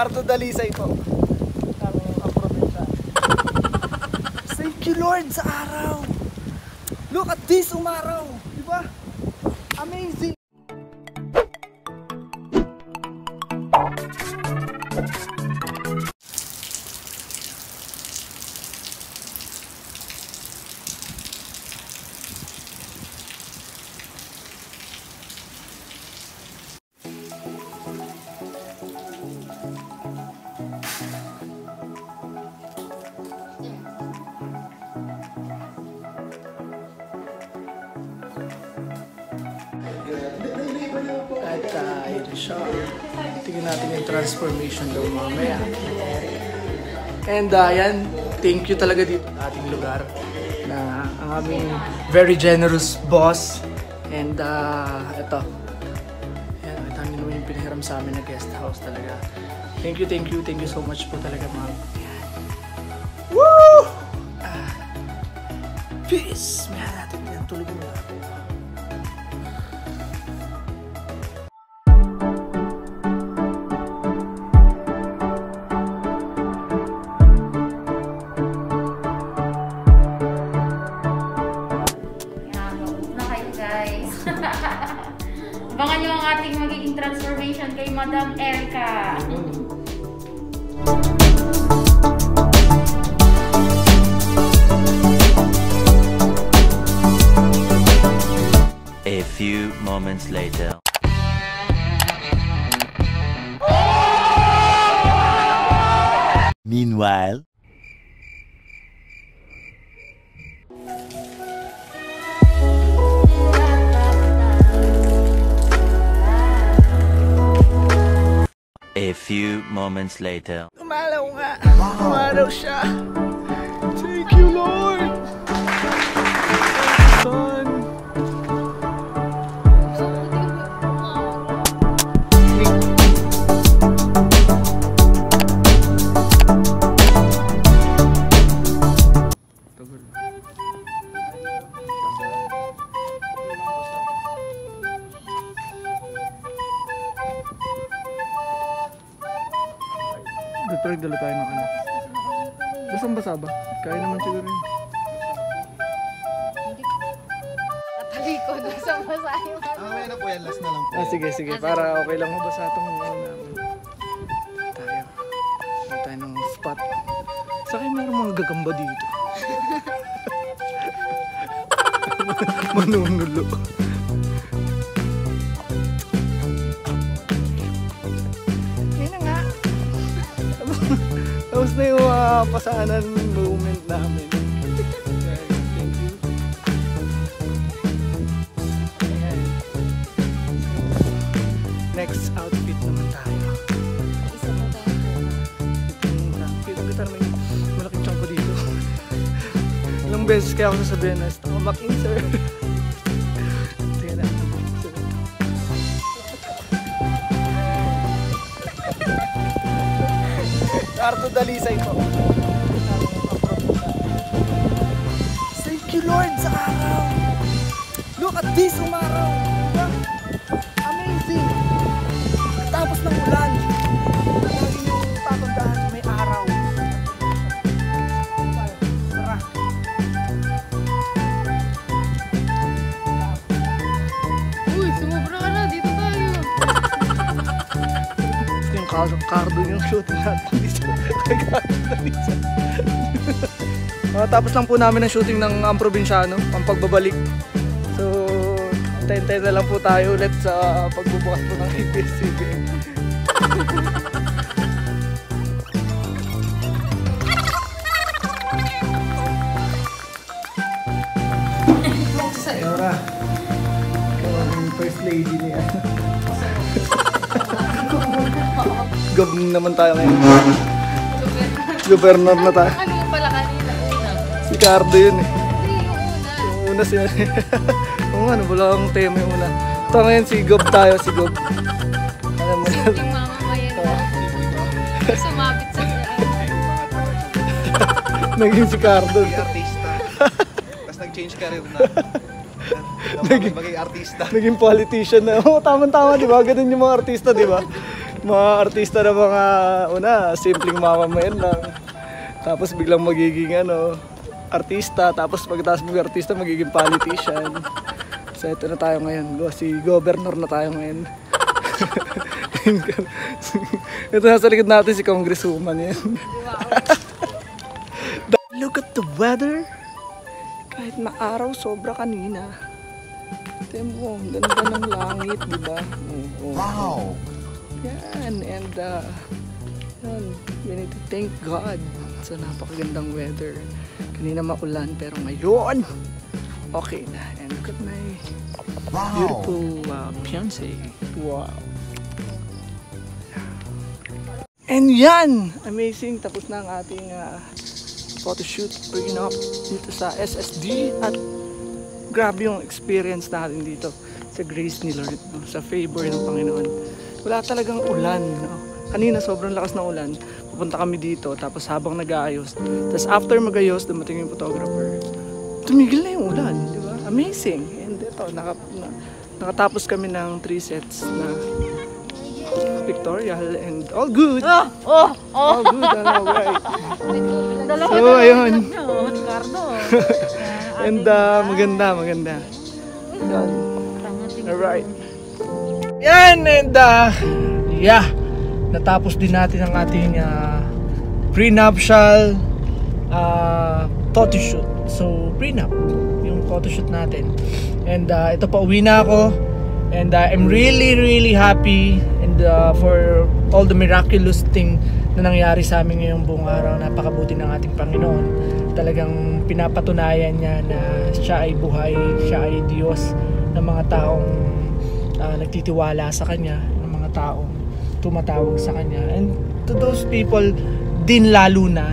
Cardo Dalisay po. Ang probinsya. Thank you Lord sa araw. Look at this, umaraw. Diba? Amazing. At ito siya. Tingnan natin yung transformation daw mamaya. And yan, thank you talaga dito sa ating lugar na ang aming very generous boss. And ito. Yan, ito naman yung pinahiram sa amin na guest house talaga. Thank you so much po talaga ma'am. Woo! Peace! May natin yan, tulog mo na ako. Abangan nyo ang ating magiging transformation kay Madam Erica. A few moments later. Meanwhile. A few moments later. Umalaw nga. Umalaw siya. Thank you, Lord. Son. Pero nagdala tayo ng ano. Basang-basa ba? Kaya naman siguro yun. Talikod, basang-basa yun. Mamaya na po yan, last na lang po. Sige. Para okay lang mabasa itong ano namin. Tayo. Hindi tayo ng spot. Sa akin meron mga gagamba dito. Manunulo. Tapos na yung pasanan moment namin. Thank you. Next outfit naman tayo. Isa mo tayo po. Kita naman yung malaking chunk ko dito. Ilang beses kaya ako sasabihin na stomach insert. Tingnan natin. Cardo Dalisay po. Thank you Lord sa araw. Look at this, umaraw. Diba? Amazing. Tapos ng ulan. Lagi yung tatandaan may araw. Tara. Uy, sumubra ka na. Dito tayo. Yung Cardo yung shooting natin dito. Tapos lang po namin ang shooting ng Ang Probinsyano, ang pagbabalik. So, hintay na lang po tayo ulit sa pagbubukas po ng ABS-CBN. Sayora, ikaw ang first lady niya. Gob naman tayo ngayon. Governor na tayo. Ano yung pala kanina? Si Cardo yun eh. Hindi, yung una. Yung una siya. Oo nga, wala akong tema yung una. Ito ngayon si Gob tayo, si Gob. Alam mo na. Yung mamamayan na. Sumabit sa Naging si Cardo. Naging artista. Tapos nag-change career na. Maging artista. Naging politician na. Oo, tama-tama, di ba? Ganun yung mga artista, di ba? mga artista na mga simpleng mamamayan lang. Tapos biglang magiging artista, tapos pagkatapos mag artista magiging politician. So ito na tayo ngayon, si governor na tayo ngayon. Ito nasa likod natin si congresswoman yan. Look at the weather. Kahit maaraw sobra kanina. Tignan mo, ang ganda ng langit, di ba? Wow! Yan, and yan, we need to thank God sa napakagandang weather. Kanina maulan, pero ngayon, okay na. And look at my beautiful fiancé. Wow! And yan! Amazing! Tapos na ang ating photoshoot prenup dito sa SSD. At grabe yung experience natin dito sa grace ni Lord, no? Sa favor ng Panginoon. Wala talagang ulan. No? Kanina sobrang lakas ng ulan. Pupunta kami dito, tapos habang nag-aayos. Tapos after mag-ayos, dumating yung photographer. Tumigil na yung ulan, di ba? Amazing! And ito, nakatapos kami ng 3 sets na pictorial and all good. All good, right. So, ayun. And maganda. Yan. Alright. Yan, and yeah. Natapos din natin ang ating prenuptial photoshoot. So, prenup yung photoshoot natin. And ito pa, uwi na ako. And I'm really happy and for all the miraculous thing na nangyari sa amin ngayong buong araw. Napakabuti ng ating Panginoon. Talagang pinapatunayan niya na siya ay buhay, siya ay Diyos ng mga taong nagtitiwala sa Kanya, ng mga taong tumatawag sa Kanya. And to those people din lalo na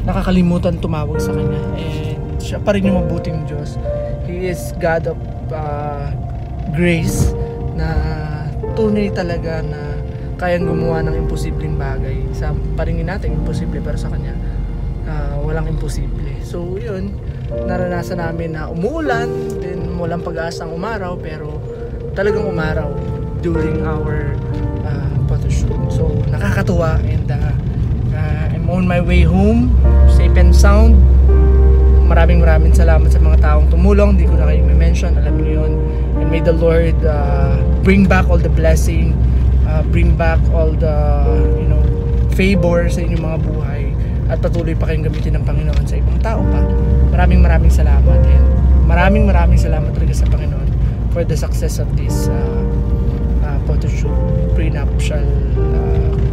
nakakalimutan tumawag sa Kanya. And siya pa rin yung mabuting Diyos. He is God of grace na tunay talaga na kayang gumawa ng imposibleng bagay. Sa paringin natin imposible, pero sa Kanya walang imposible. So yun, naranasan namin na umuulan, then walang pag-asang umaraw, pero talagang umaraw during our photoshoot. So nakakatuwa, and I'm on my way home safe and sound. Maraming salamat sa mga taong tumulong. Hindi ko na kayo mention, alam niyo yun. And may the Lord bring back all the blessing, bring back all the favor sa inyong mga buhay, at patuloy pa kayong gamitin ng Panginoon sa ibang tao pa. Maraming salamat, and maraming salamat talaga sa Panginoon for the success of this photoshoot, prenuptial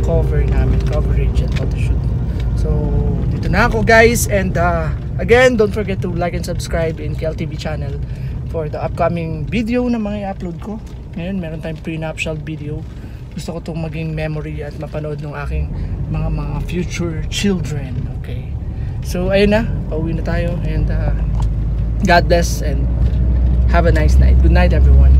coverage and photoshoot. So dito na ako, guys, and again, don't forget to like and subscribe in KLTV channel for the upcoming video na mga i-upload ko. Ngayon, meron tayong prenuptial video. Gusto ko itong maging memory at mapanood ng aking mga future children. Okay. So, ayun na. Pauwi na tayo. And God bless and have a nice night. Good night, everyone.